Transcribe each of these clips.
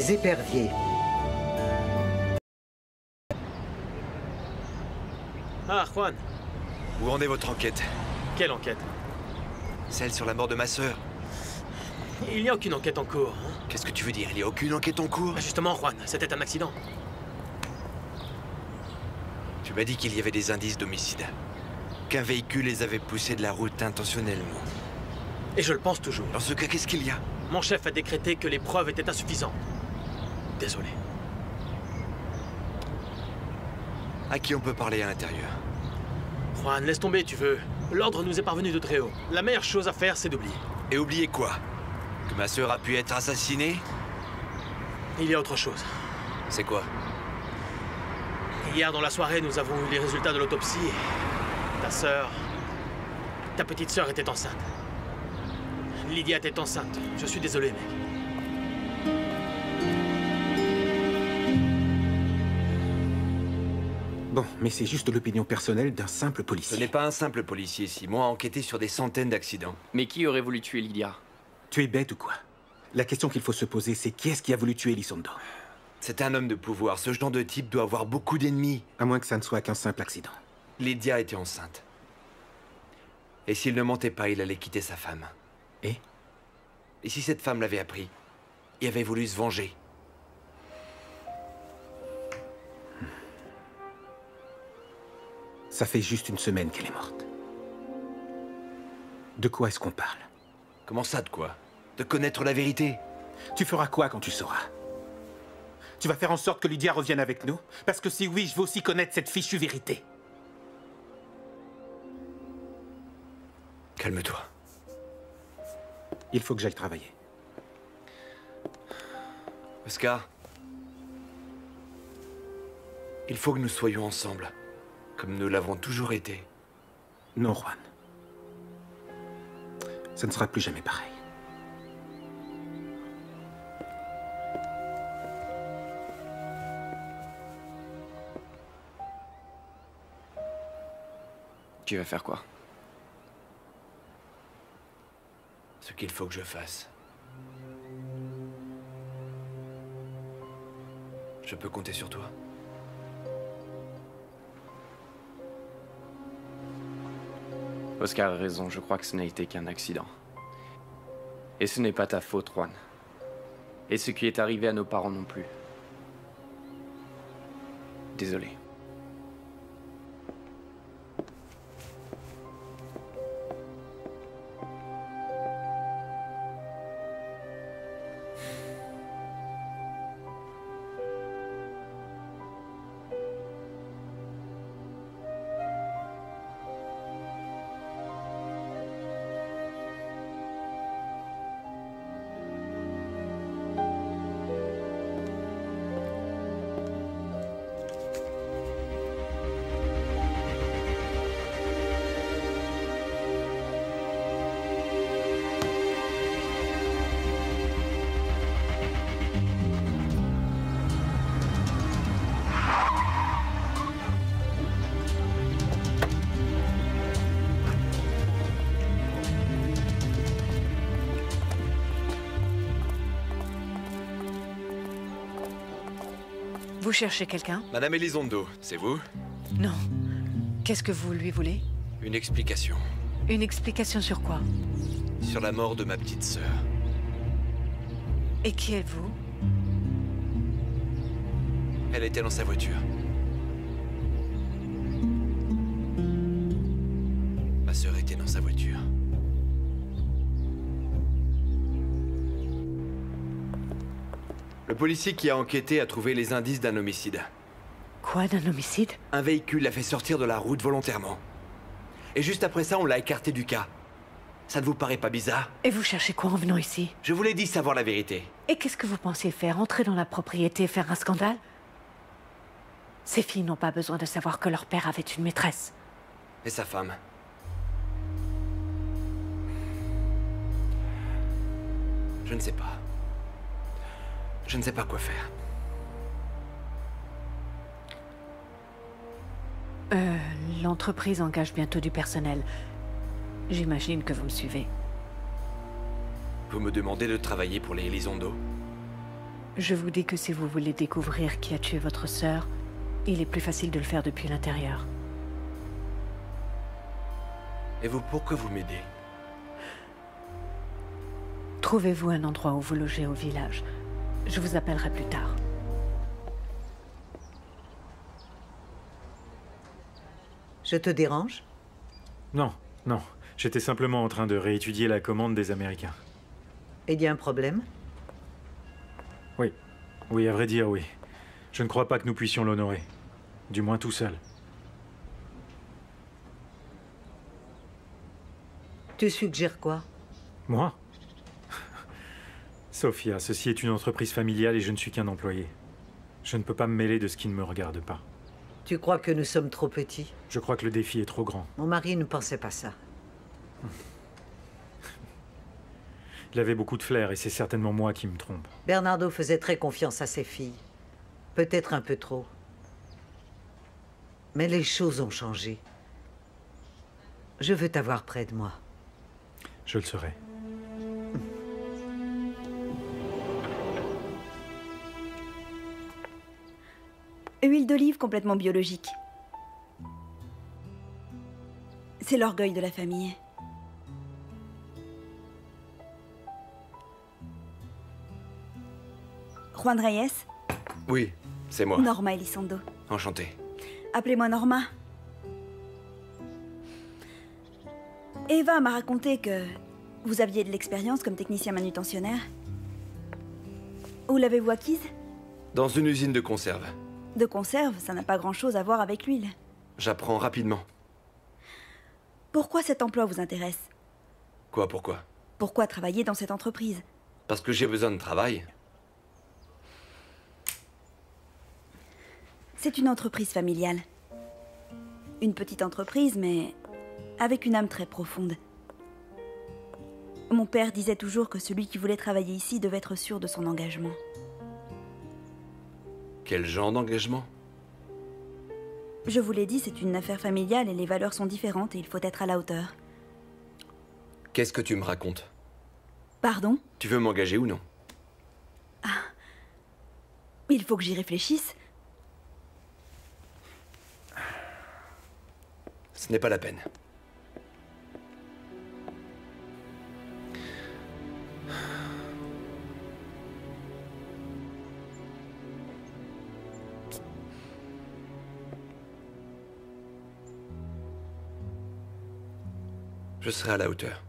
des éperviers. Ah, Juan. Où en est votre enquête? Quelle enquête? Celle sur la mort de ma sœur. Il n'y a aucune enquête en cours. Hein? Qu'est-ce que tu veux dire? Il n'y a aucune enquête en cours? Bah justement, Juan, c'était un accident. Tu m'as dit qu'il y avait des indices d'homicide. Qu'un véhicule les avait poussés de la route intentionnellement. Et je le pense toujours. Dans ce cas, qu'est-ce qu'il y a? Mon chef a décrété que les preuves étaient insuffisantes. Désolé. À qui on peut parler à l'intérieur? Juan, laisse tomber, tu veux. L'ordre nous est parvenu de très haut. La meilleure chose à faire, c'est d'oublier. Et oubliez quoi? Que ma sœur a pu être assassinée? Il y a autre chose. C'est quoi? Hier, dans la soirée, nous avons eu les résultats de l'autopsie et... ta sœur... ta petite sœur était enceinte. Lydia était enceinte. Je suis désolé, mec. Bon, mais c'est juste l'opinion personnelle d'un simple Ce policier. n'est pas un simple policier, Simon a enquêté sur des centaines d'accidents. Mais qui aurait voulu tuer Lydia? Tu es bête ou quoi? La question qu'il faut se poser, c'est qui est-ce qui a voulu tuer Elizondo? C'est un homme de pouvoir. Ce genre de type doit avoir beaucoup d'ennemis. À moins que ça ne soit qu'un simple accident. Lydia était enceinte. Et s'il ne mentait pas, il allait quitter sa femme. Et si cette femme l'avait appris, il avait voulu se venger. Ça fait juste une semaine qu'elle est morte. De quoi est-ce qu'on parle? Comment ça, de quoi? De connaître la vérité? Tu feras quoi quand tu sauras? Tu vas faire en sorte que Lydia revienne avec nous? Parce que si oui, je veux aussi connaître cette fichue vérité. Calme-toi. Il faut que j'aille travailler. Oscar, il faut que nous soyons ensemble, comme nous l'avons toujours été. Non, Juan. Ça ne sera plus jamais pareil. Tu vas faire quoi? Ce qu'il faut que je fasse. Je peux compter sur toi. Oscar a raison, je crois que ce n'a été qu'un accident. Et ce n'est pas ta faute, Juan. Et ce qui est arrivé à nos parents non plus. Désolé. Vous cherchez quelqu'un? Madame Elizondo, c'est vous? Non. Qu'est-ce que vous lui voulez? Une explication. Une explication sur quoi? Sur la mort de ma petite sœur. Et qui êtes-vous? Elle était dans sa voiture. Ma sœur était dans sa voiture. Le policier qui a enquêté a trouvé les indices d'un homicide. Quoi, d'un homicide? Un véhicule l'a fait sortir de la route volontairement. Et juste après ça, on l'a écarté du cas. Ça ne vous paraît pas bizarre? Et vous cherchez quoi en venant ici? Je vous l'ai dit, savoir la vérité. Et qu'est-ce que vous pensez faire? Entrer dans la propriété et faire un scandale? Ces filles n'ont pas besoin de savoir que leur père avait une maîtresse. Et sa femme? Je ne sais pas. Je ne sais pas quoi faire. L'entreprise engage bientôt du personnel. J'imagine que vous me suivez. Vous me demandez de travailler pour les Elizondo? Je vous dis que si vous voulez découvrir qui a tué votre sœur, il est plus facile de le faire depuis l'intérieur. Et vous, pourquoi vous m'aidez? Trouvez-vous un endroit où vous logez au village. Je vous appellerai plus tard. Je te dérange? Non, non. J'étais simplement en train de réétudier la commande des Américains. Il y a un problème? Oui. Oui, à vrai dire, oui. Je ne crois pas que nous puissions l'honorer. Du moins tout seul. Tu suggères quoi? Moi? Sophia, ceci est une entreprise familiale et je ne suis qu'un employé. Je ne peux pas me mêler de ce qui ne me regarde pas. Tu crois que nous sommes trop petits? Je crois que le défi est trop grand. Mon mari ne pensait pas ça. Il avait beaucoup de flair et c'est certainement moi qui me trompe. Bernardo faisait très confiance à ses filles. Peut-être un peu trop. Mais les choses ont changé. Je veux t'avoir près de moi. Je le serai. Huile d'olive complètement biologique. C'est l'orgueil de la famille. Juan Reyes, Oui, c'est moi. Norma Elizondo. Enchanté. Appelez-moi Norma. Eva m'a raconté que vous aviez de l'expérience comme technicien manutentionnaire. Où l'avez-vous acquise? Dans une usine de conserve. De conserve, ça n'a pas grand-chose à voir avec l'huile. J'apprends rapidement. Pourquoi cet emploi vous intéresse? Quoi, pourquoi? Pourquoi travailler dans cette entreprise? Parce que j'ai besoin de travail. C'est une entreprise familiale. Une petite entreprise, mais avec une âme très profonde. Mon père disait toujours que celui qui voulait travailler ici devait être sûr de son engagement. Quel genre d'engagement? Je vous l'ai dit, c'est une affaire familiale et les valeurs sont différentes et il faut être à la hauteur. Qu'est-ce que tu me racontes? Pardon? Tu veux m'engager ou non? Il faut que j'y réfléchisse. Ce n'est pas la peine. Je serai à la hauteur.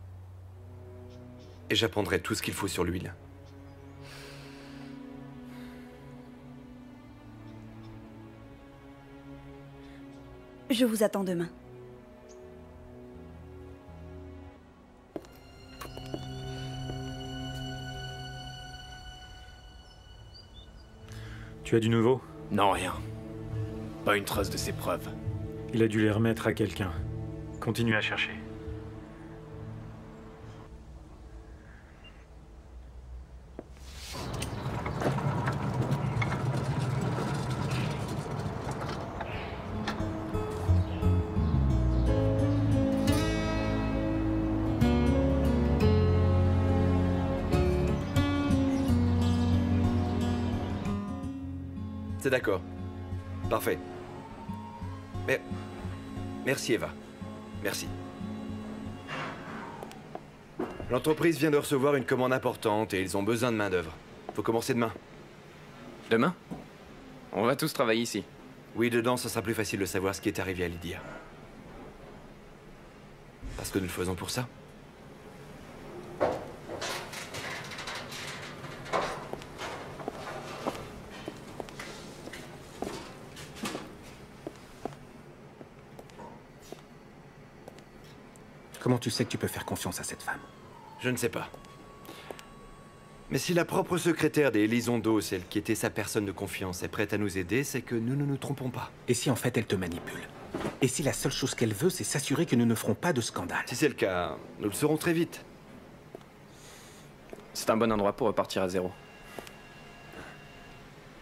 Et j'apprendrai tout ce qu'il faut sur l'huile. Je vous attends demain. Tu as du nouveau? Non, rien. Pas une trace de ses preuves. Il a dû les remettre à quelqu'un. Continue à chercher. C'est d'accord. Parfait. Mais... Merci, Eva. Merci. L'entreprise vient de recevoir une commande importante et ils ont besoin de main-d'œuvre. Faut commencer demain. Demain? On va tous travailler ici. Oui, dedans, ça sera plus facile de savoir ce qui est arrivé à Lydia. Parce que nous le faisons pour ça. Comment tu sais que tu peux faire confiance à cette femme? Je ne sais pas. Mais si la propre secrétaire des Elizondo, celle qui était sa personne de confiance, est prête à nous aider, c'est que nous ne nous trompons pas. Et si en fait elle te manipule? Et si la seule chose qu'elle veut, c'est s'assurer que nous ne ferons pas de scandale? Si c'est le cas, nous le saurons très vite. C'est un bon endroit pour repartir à zéro.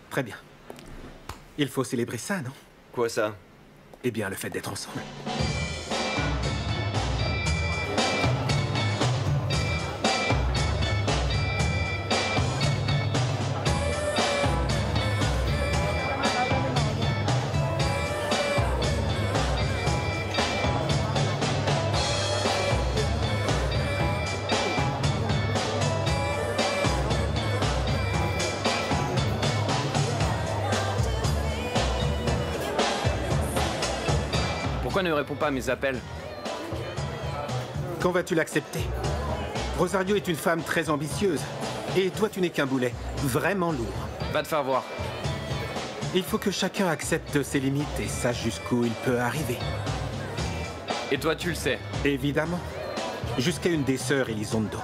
Très bien. Il faut célébrer ça, non? Quoi ça? Eh bien, le fait d'être ensemble. Pourquoi ne réponds pas à mes appels? Quand vas-tu l'accepter? Rosario est une femme très ambitieuse. Et toi, tu n'es qu'un boulet. Vraiment lourd. Va te faire voir. Il faut que chacun accepte ses limites et sache jusqu'où il peut arriver. Et toi, tu le sais. Évidemment. Jusqu'à une des sœurs Elizondo.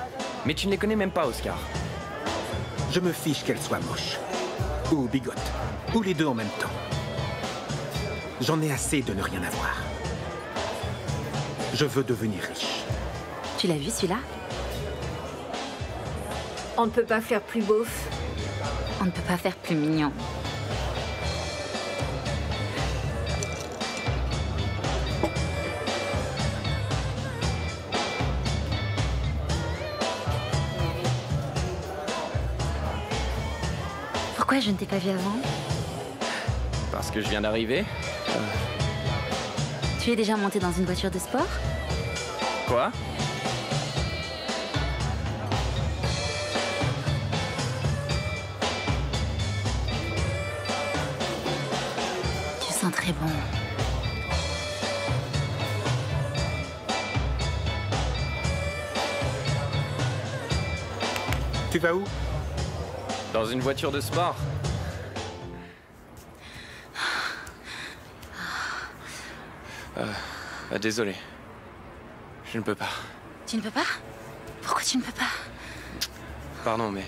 Mais tu ne les connais même pas, Oscar. Je me fiche qu'elle soit moche. Ou bigote. Ou les deux en même temps. J'en ai assez de ne rien avoir. Je veux devenir riche. Tu l'as vu celui-là? On ne peut pas faire plus beauf. On ne peut pas faire plus mignon. Pourquoi je ne t'ai pas vu avant? Parce que je viens d'arriver. Tu es déjà monté dans une voiture de sport? Quoi? Tu sens très bon. Tu vas où? Dans une voiture de sport. Désolé. Je ne peux pas. Tu ne peux pas? Pourquoi tu ne peux pas? Pardon, mais...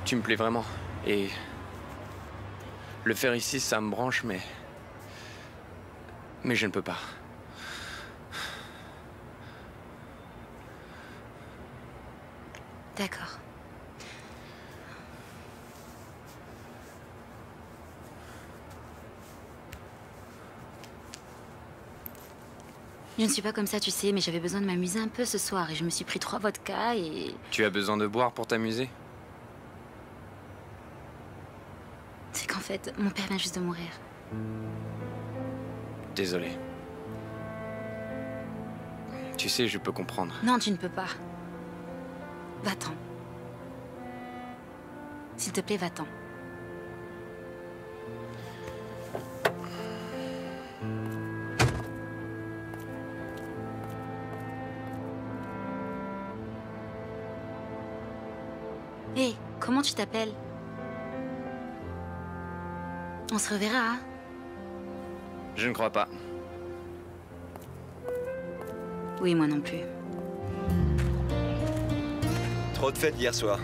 tu me plais vraiment. Et... le faire ici, ça me branche, mais... mais je ne peux pas. D'accord. Je ne suis pas comme ça, tu sais, mais j'avais besoin de m'amuser un peu ce soir et je me suis pris 3 vodkas et... Tu as besoin de boire pour t'amuser? C'est qu'en fait, mon père vient juste de mourir. Désolé. Tu sais, je peux comprendre. Non, tu ne peux pas. Va-t'en. S'il te plaît, va-t'en. Hé, comment tu t'appelles? On se reverra, hein? Je ne crois pas. Oui, moi non plus. Trop de fêtes hier soir.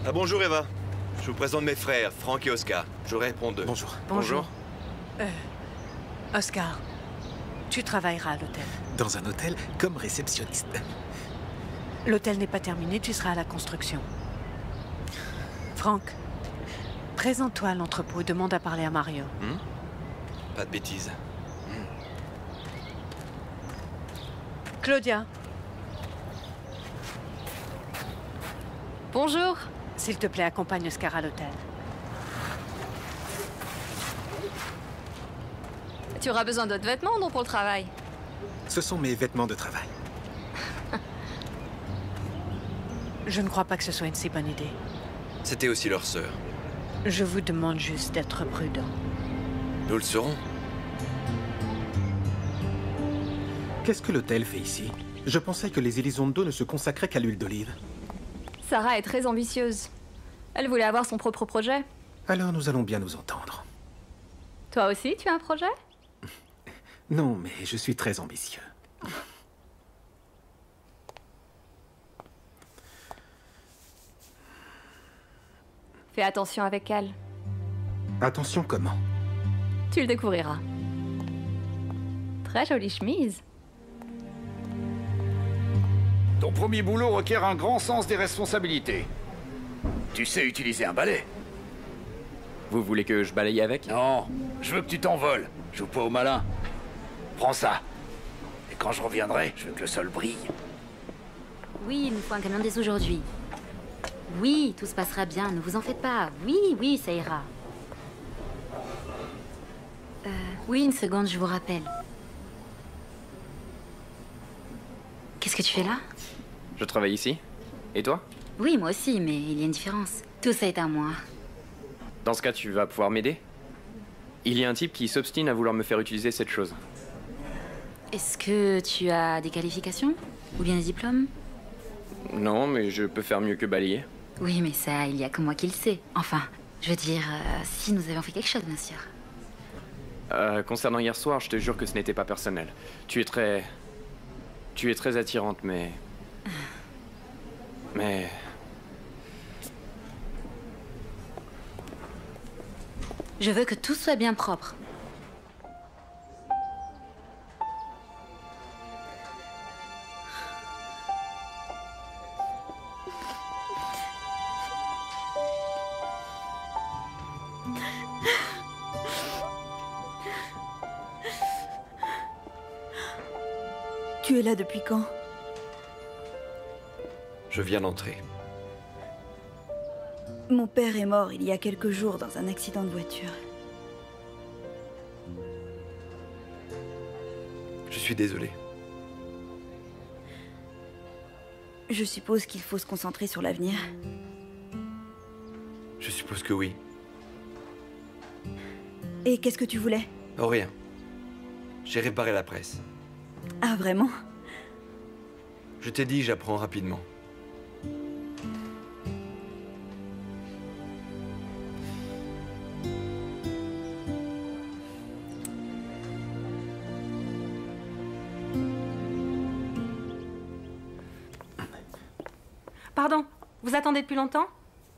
Ah bonjour Eva. Je vous présente mes frères, Franck et Oscar. Je réponds d'eux. Bonjour. Bonjour. Oscar, tu travailleras à l'hôtel. Dans un hôtel comme réceptionniste. L'hôtel n'est pas terminé, tu seras à la construction. Franck, présente-toi à l'entrepôt, demande à parler à Mario. Pas de bêtises. Claudia. Bonjour. S'il te plaît, accompagne Oscar à l'hôtel. Tu auras besoin d'autres vêtements, non, pour le travail? Ce sont mes vêtements de travail. Je ne crois pas que ce soit une si bonne idée. C'était aussi leur sœur. Je vous demande juste d'être prudent. Nous le serons. Qu'est-ce que l'hôtel fait ici? Je pensais que les Elizondo ne se consacraient qu'à l'huile d'olive. Sarah est très ambitieuse. Elle voulait avoir son propre projet. Alors nous allons bien nous entendre. Toi aussi, tu as un projet? Non, mais je suis très ambitieux. Fais attention avec elle. Attention comment? Tu le découvriras. Très jolie chemise. Ton premier boulot requiert un grand sens des responsabilités. Tu sais utiliser un balai? Vous voulez que je balaye avec? Non, je veux que tu t'envoles. Joue pas au malin. Prends ça. Et quand je reviendrai, je veux que le sol brille. Oui, il nous faut un camion dès aujourd'hui. Oui, tout se passera bien, ne vous en faites pas. Oui, oui, ça ira. Oui, une seconde, je vous rappelle. Qu'est-ce que tu fais là? Je travaille ici. Et toi? Oui, moi aussi, mais il y a une différence. Tout ça est à moi. Dans ce cas, tu vas pouvoir m'aider? Il y a un type qui s'obstine à vouloir me faire utiliser cette chose. Est-ce que tu as des qualifications? Ou bien des diplômes? Non, mais je peux faire mieux que balayer. Oui, mais ça, il y a que moi qui le sais. Enfin, je veux dire, si nous avions fait quelque chose, bien sûr. Concernant hier soir, je te jure que ce n'était pas personnel. Tu es très attirante, mais... Je veux que tout soit bien propre. Tu es là depuis quand? Je viens d'entrer. Mon père est mort il y a quelques jours dans un accident de voiture. Je suis désolé. Je suppose qu'il faut se concentrer sur l'avenir. Je suppose que oui. Et qu'est-ce que tu voulais? Oh, rien. J'ai réparé la presse. Ah, vraiment? Je t'ai dit, j'apprends rapidement. Pardon, vous attendez depuis longtemps?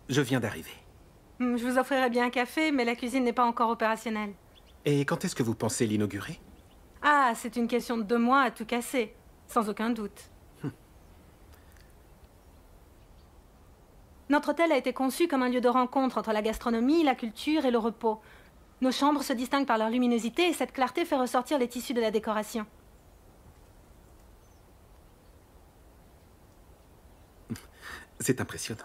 Je viens d'arriver. Je vous offrirais bien un café, mais la cuisine n'est pas encore opérationnelle. Et quand est-ce que vous pensez l'inaugurer? Ah, c'est une question de 2 mois à tout casser, sans aucun doute. Notre hôtel a été conçu comme un lieu de rencontre entre la gastronomie, la culture et le repos. Nos chambres se distinguent par leur luminosité et cette clarté fait ressortir les tissus de la décoration. C'est impressionnant.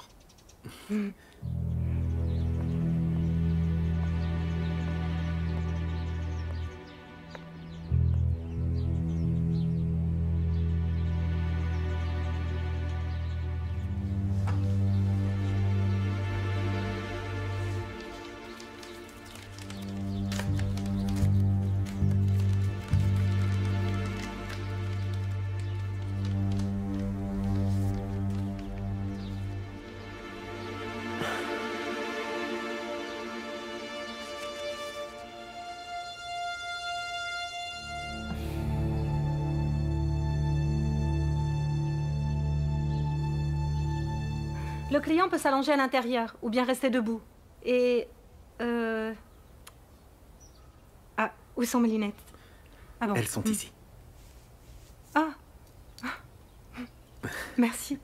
Le client peut s'allonger à l'intérieur ou bien rester debout. Et... Ah, où sont mes lunettes? Ah bon. Elles sont ici. Ah. Merci.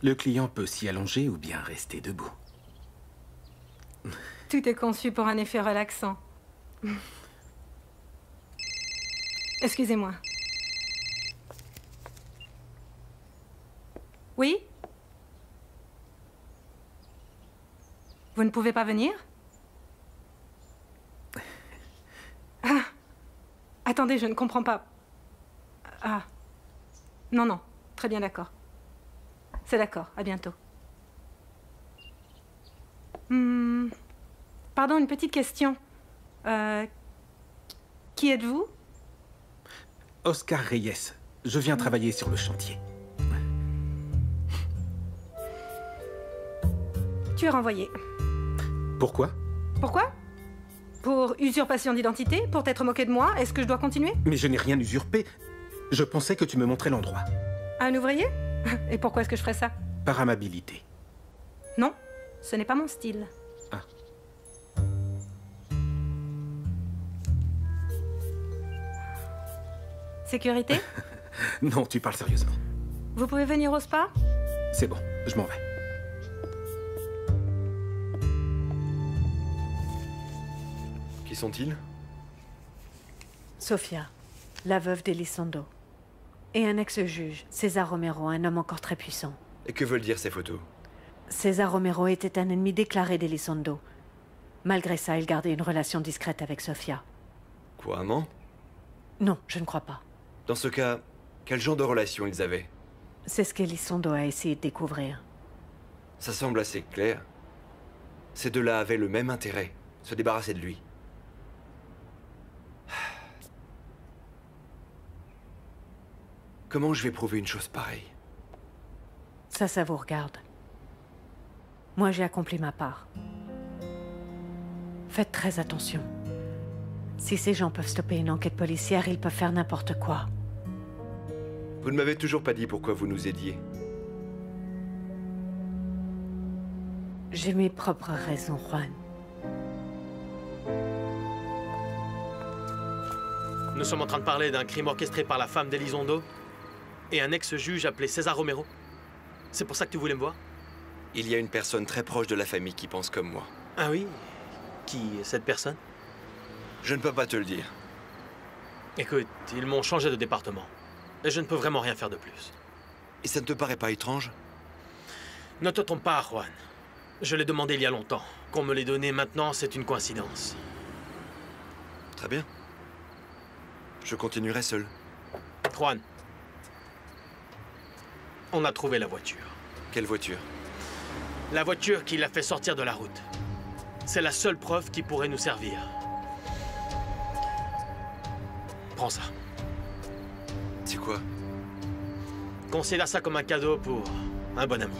Le client peut s'y allonger ou bien rester debout. Tout est conçu pour un effet relaxant. Excusez-moi. Oui? Vous ne pouvez pas venir? Ah. Attendez, je ne comprends pas. Ah. Non, non. Très bien, d'accord. C'est d'accord. À bientôt. Pardon, une petite question. Qui êtes-vous? Oscar Reyes. Je viens travailler sur le chantier. Tu es renvoyé. Pourquoi? Pourquoi? Pour usurpation d'identité? Pour t'être moqué de moi? Est-ce que je dois continuer? Mais je n'ai rien usurpé. Je pensais que tu me montrais l'endroit. Un ouvrier? Et pourquoi est-ce que je ferais ça? Par amabilité. Non, ce n'est pas mon style. Ah. Sécurité? Non, tu parles sérieusement. Vous pouvez venir au spa? C'est bon, je m'en vais. Qui sont-ils? Sofia, la veuve d'Elizondo. Et un ex-juge, César Romero, un homme encore très puissant. Et que veulent dire ces photos? César Romero était un ennemi déclaré d'Elizondo. Malgré ça, il gardait une relation discrète avec Sofia. Quoi, amant? Non, je ne crois pas. Dans ce cas, quel genre de relation ils avaient? C'est ce qu'Elizondo a essayé de découvrir. Ça semble assez clair. Ces deux-là avaient le même intérêt, se débarrasser de lui. Comment je vais prouver une chose pareille? Ça vous regarde. Moi, j'ai accompli ma part. Faites très attention. Si ces gens peuvent stopper une enquête policière, ils peuvent faire n'importe quoi. Vous ne m'avez toujours pas dit pourquoi vous nous aidiez. J'ai mes propres raisons, Juan. Nous sommes en train de parler d'un crime orchestré par la femme d'Elizondo et un ex-juge appelé César Romero. C'est pour ça que tu voulais me voir? Il y a une personne très proche de la famille qui pense comme moi. Ah oui? Qui est cette personne? Je ne peux pas te le dire. Écoute, ils m'ont changé de département. Et je ne peux vraiment rien faire de plus. Et ça ne te paraît pas étrange? Ne te trompe pas, Juan. Je l'ai demandé il y a longtemps. Qu'on me l'ait donné maintenant, c'est une coïncidence. Très bien. Je continuerai seul. Juan. On a trouvé la voiture. Quelle voiture? La voiture qui l'a fait sortir de la route. C'est la seule preuve qui pourrait nous servir. Prends ça. C'est quoi? Considère ça comme un cadeau pour un bon ami.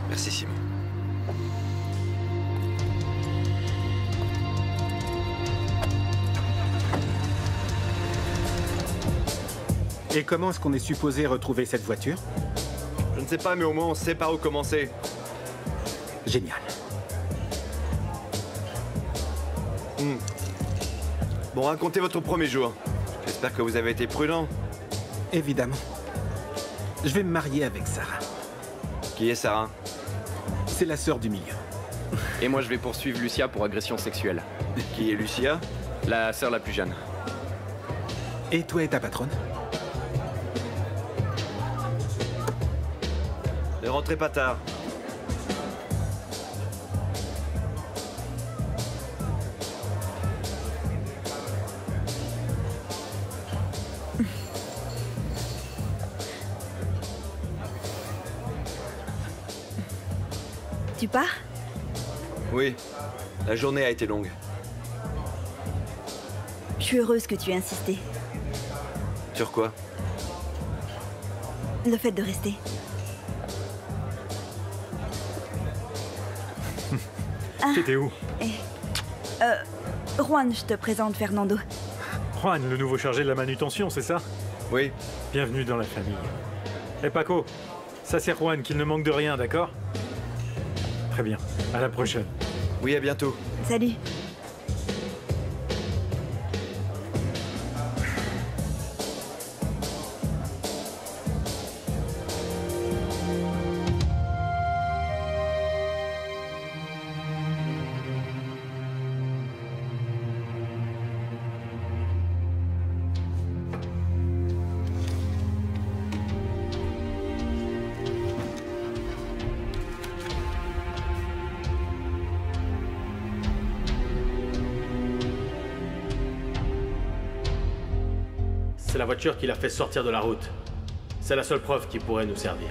Merci, Simon. Et comment est-ce qu'on est supposé retrouver cette voiture? Je ne sais pas, mais au moins on sait par où commencer. Génial. Bon, racontez votre premier jour. J'espère que vous avez été prudent. Évidemment. Je vais me marier avec Sarah. Qui est Sarah? C'est la sœur du milieu. Et moi, je vais poursuivre Lucia pour agression sexuelle. Qui est Lucia? La sœur la plus jeune. Et toi et ta patronne? Ne rentrez pas tard. Tu pars? Oui. La journée a été longue. Je suis heureuse que tu aies insisté. Sur quoi? Le fait de rester. T'étais où? Juan, je te présente Fernando. Juan, le nouveau chargé de la manutention, c'est ça? Oui. Bienvenue dans la famille. Eh Paco, ça c'est Juan, qu'il ne manque de rien, d'accord? Très bien. À la prochaine. Oui, à bientôt. Salut. C'est la voiture qui l'a fait sortir de la route. C'est la seule preuve qui pourrait nous servir.